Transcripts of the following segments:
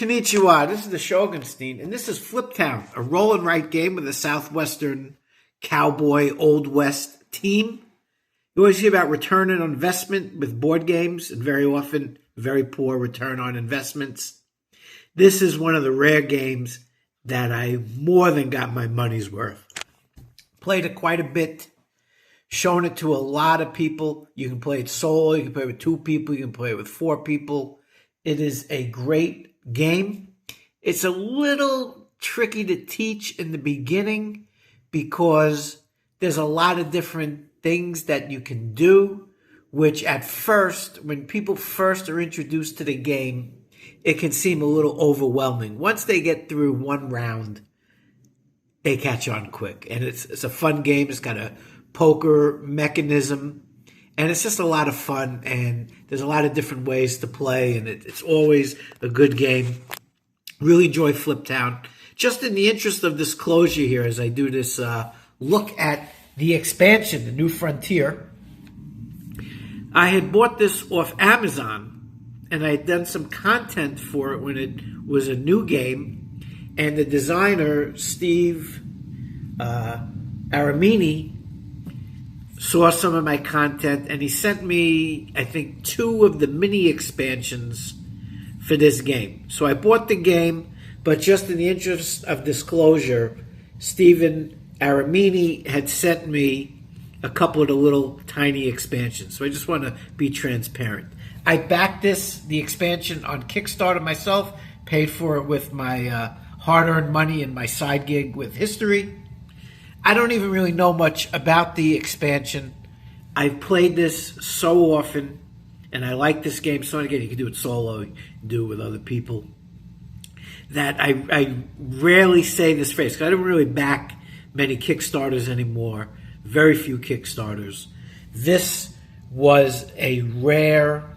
Konnichiwa, this is the Shogunstein, and this is Fliptown, a roll and write game with a Southwestern cowboy Old West team. You always hear about return on investment with board games, and very often very poor return on investments. This is one of the rare games that I more than got my money's worth. Played it quite a bit, shown it to a lot of people. You can play it solo, you can play it with 2 people, you can play it with 4 people. It is a great game. It's a little tricky to teach in the beginning because there's a lot of different things that you can do, which at first, when people first are introduced to the game, it can seem a little overwhelming. Once they get through one round, they catch on quick. And it's a fun game. It's got a poker mechanism. And it's just a lot of fun, and there's a lot of different ways to play, and it's always a good game. Really enjoy Fliptown. Just in the interest of disclosure here, as I do this look at the expansion, the New Frontier, I had bought this off Amazon, and I had done some content for it when it was a new game, and the designer, Steve Aramini, saw some of my content, and he sent me, I think, 2 of the mini expansions for this game. So I bought the game, but just in the interest of disclosure, Stephen Aramini had sent me a couple of the little tiny expansions. So I just want to be transparent. I backed the expansion on Kickstarter myself, paid for it with my hard-earned money and my side gig with History. I don't even really know much about the expansion. I've played this so often, and I like this game so again, you can do it solo, you can do it with other people, that I rarely say this phrase, because I don't really back many Kickstarters anymore, very few Kickstarters. This was a rare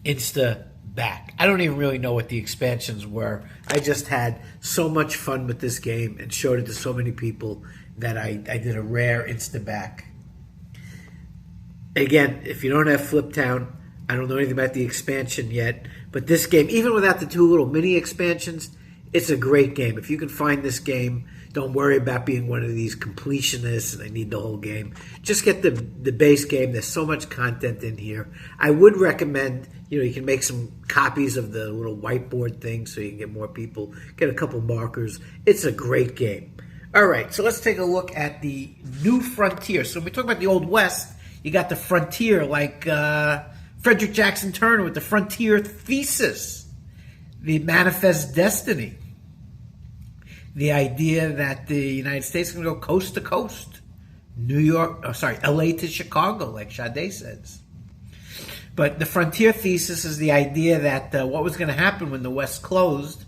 Insta back. I don't even really know what the expansions were. I just had so much fun with this game and showed it to so many people that I did a rare Insta back. Again, if you don't have Fliptown, I don't know anything about the expansion yet, but this game, even without the 2 little mini expansions, it's a great game. If you can find this game, don't worry about being one of these completionists and I need the whole game. Just get the base game. There's so much content in here. I would recommend, you can make some copies of the little whiteboard thing so you can get more people, get a couple markers. It's a great game. All right, so let's take a look at the New Frontier. So when we talk about the Old West, you got the Frontier, like Frederick Jackson Turner with the Frontier Thesis, the Manifest Destiny, the idea that the United States is going to go coast to coast, LA to Chicago, like Sade says. But the Frontier Thesis is the idea that what was going to happen when the West closed.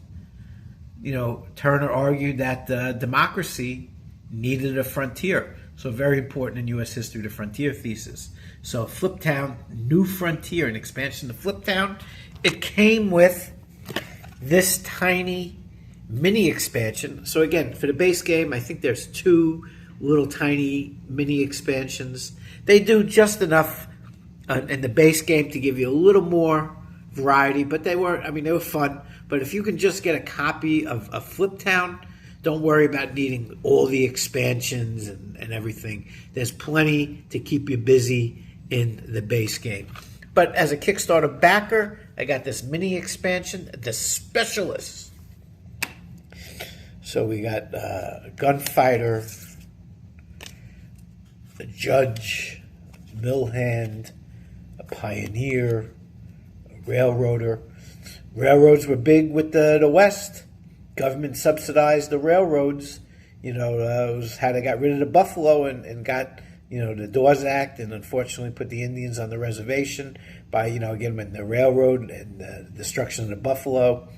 Turner argued that democracy needed a frontier. So very important in U.S. history, the Frontier Thesis. So Fliptown, New Frontier, an expansion to Fliptown. It came with this tiny mini expansion. So again, for the base game, I think there's 2 little tiny mini expansions. They do just enough in the base game to give you a little more variety, but they were fun. But if you can just get a copy of Fliptown, don't worry about needing all the expansions and everything. There's plenty to keep you busy in the base game. But as a Kickstarter backer, I got this mini expansion, The Specialists. So we got a gunfighter, a judge, a mill hand, a pioneer, a railroader. Railroads were big with the West. Government subsidized the railroads. It was how they got rid of the buffalo and got, the Dawes Act, and unfortunately put the Indians on the reservation by, getting them in the railroad and the destruction of the buffalo.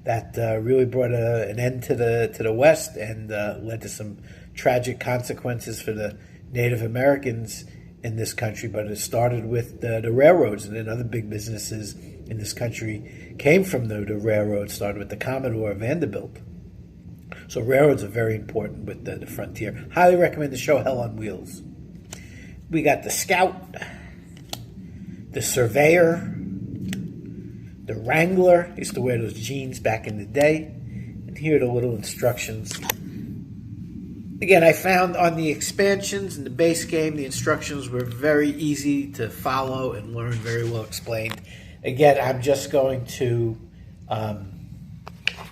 That really brought an end to the West and led to some tragic consequences for the Native Americans in this country. But it started with the railroads, and then other big businesses in this country came from the railroads, started with the Commodore Vanderbilt. So railroads are very important with the Frontier. Highly recommend the show Hell on Wheels. We got the Scout, the Surveyor, the Wrangler. I used to wear those jeans back in the day. And here are the little instructions. Again, I found on the expansions and the base game, the instructions were very easy to follow and learn, very well explained. Again, I'm just going to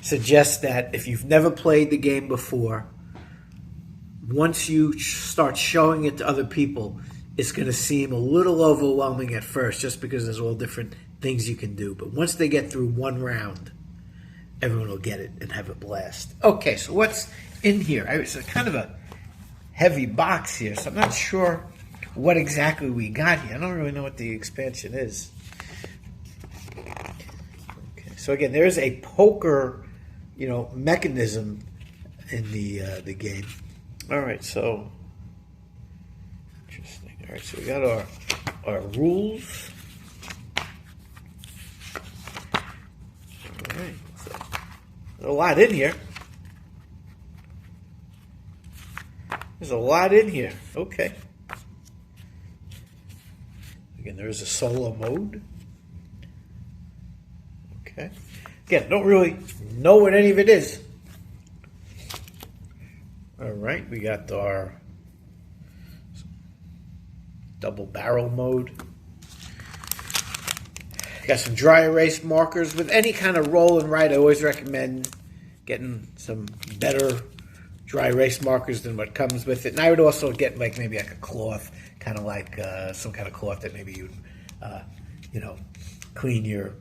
suggest that if you've never played the game before, once you start showing it to other people, it's going to seem a little overwhelming at first just because there's all different things you can do. But once they get through one round, everyone will get it and have a blast. Okay, so what's in here? It's a kind of a heavy box here, so I'm not sure what exactly we got here. I don't really know what the expansion is. Okay, so again, there's a poker, mechanism in the game. All right, so interesting. All right, so we got our rules. All right, so there's a lot in here. There's a lot in here. Okay. Again, there is a solo mode. Okay. Again, don't really know what any of it is. All right, we got our double barrel mode. Got some dry erase markers. With any kind of roll and write, I always recommend getting some better dry erase markers than what comes with it. And I would also get maybe a cloth, kind of like some kind of cloth that maybe you'd, clean your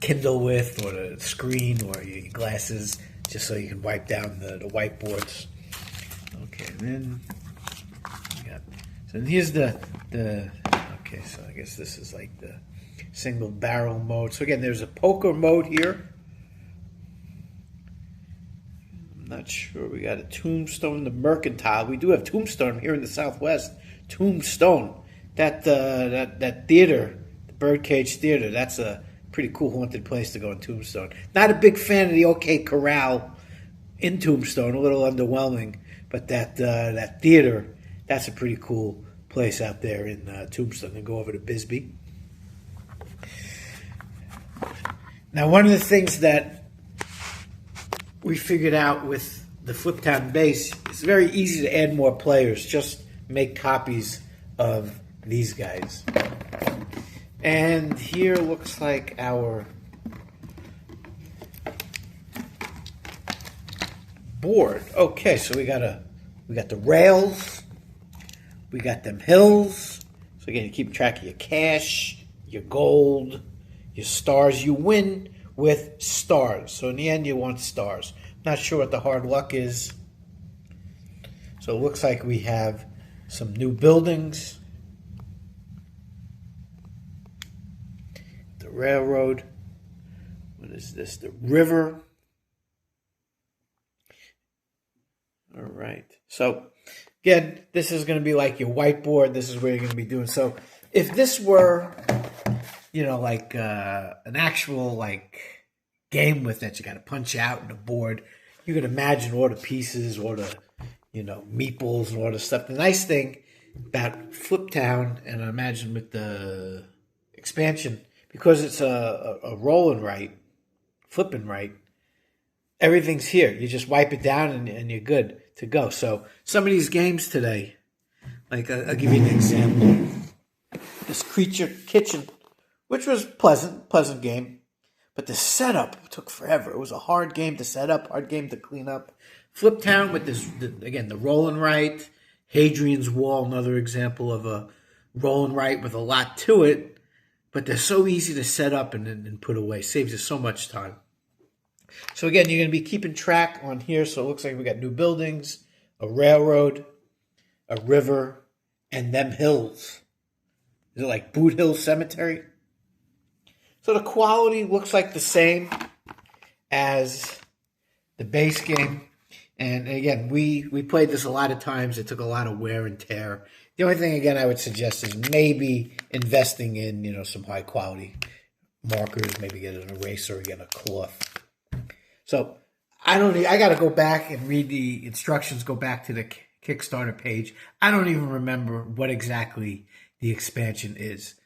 Kindle with, or the screen, or your glasses, just so you can wipe down the whiteboards. Okay, and then here's the okay, so I guess this is like the single barrel mode. So again, there's a poker mode here. I'm not sure. We got a Tombstone, the Mercantile. We do have Tombstone here in the Southwest. Tombstone, that theater, the Birdcage Theater. That's a pretty cool haunted place to go in Tombstone. Not a big fan of the OK Corral in Tombstone. A little underwhelming, but that theater, that's a pretty cool place out there in Tombstone. Then go over to Bisbee. Now, one of the things that we figured out with the Fliptown base, it's very easy to add more players. Just make copies of these guys. And here looks like our board. Okay, so we got the rails, we got them hills. So again, you keep track of your cash, your gold, your stars. You win with stars. So in the end, you want stars. Not sure what the hard luck is. So it looks like we have some new buildings. The railroad. What is this? The river. All right. So again, this is going to be like your whiteboard. This is where you're going to be doing. So if this were, like an actual game with that you got to punch out in the board, you can imagine all the pieces, all the meeples and all the stuff. The nice thing about Fliptown, and I imagine with the expansion, because it's a roll and write, flip and write, everything's here. You just wipe it down and you're good to go. So some of these games today, I'll give you an example. This Creature Kitchen, which was pleasant game, but the setup took forever. It was a hard game to set up, hard game to clean up. Fliptown with this, again, the roll and write. Hadrian's Wall, another example of a roll and write with a lot to it, but they're so easy to set up and put away. Saves you so much time. So again, you're going to be keeping track on here. So it looks like we got new buildings, a railroad, a river, and them hills. Is it like Boot Hill Cemetery? So the quality looks like the same as the base game. And again, we played this a lot of times. It took a lot of wear and tear. The only thing, again, I would suggest is maybe investing in, some high quality markers, maybe get an eraser, again, a cloth. So I got to go back and read the instructions, go back to the Kickstarter page. I don't even remember what exactly the expansion is.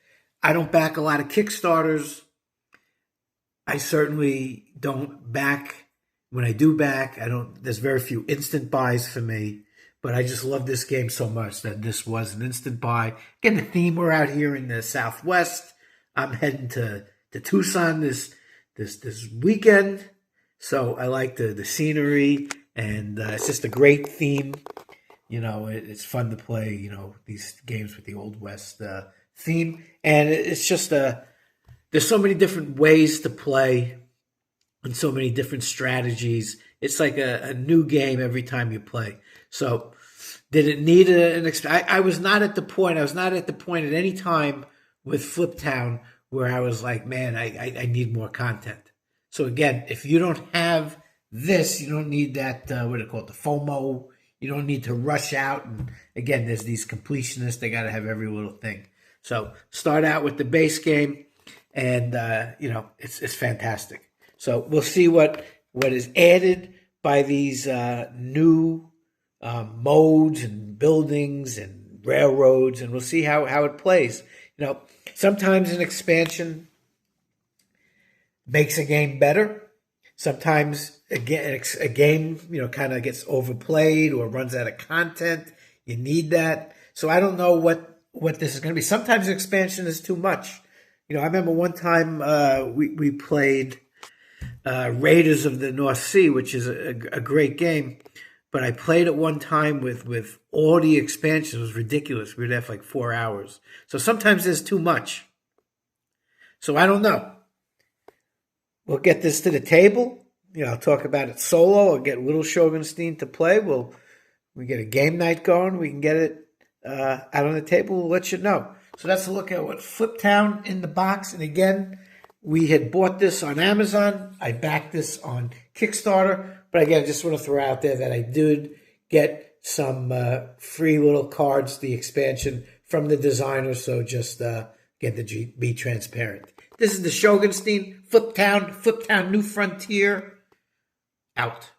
I don't back a lot of Kickstarters. I certainly don't back. When I do back, I don't. There's very few instant buys for me, but I just love this game so much that this was an instant buy. Again, the theme, we're out here in the Southwest. I'm heading to Tucson this weekend, so I like the scenery, and it's just a great theme. It's fun to play. These games with the Old West theme, and it's just there's so many different ways to play and so many different strategies. It's like a new game every time you play. So did it need I was not at the point. I was not at the point at any time with Fliptown where I was like, man, I need more content. So again, if you don't have this, you don't need that, what do you call it, the FOMO. You don't need to rush out. And again, there's these completionists. They got to have every little thing. So start out with the base game, and it's fantastic. So we'll see what is added by these new modes and buildings and railroads, and we'll see how it plays. Sometimes an expansion makes a game better. Sometimes a game kind of gets overplayed or runs out of content. You need that. So I don't know what this is going to be. Sometimes expansion is too much. I remember one time we played Raiders of the North Sea, which is a great game. But I played it one time with all the expansions. It was ridiculous. We were there for like 4 hours. So sometimes there's too much. So I don't know. We'll get this to the table. I'll talk about it solo. I'll get Little Shogunstein to play. We get a game night going. We can get it out on the table. We'll let you know. So that's a look at what Fliptown in the box. And again, we had bought this on Amazon. I backed this on Kickstarter. But again, I just want to throw out there that I did get some free little cards, the expansion from the designer. So just be transparent. This is the Shogunstein, Fliptown New Frontier, out.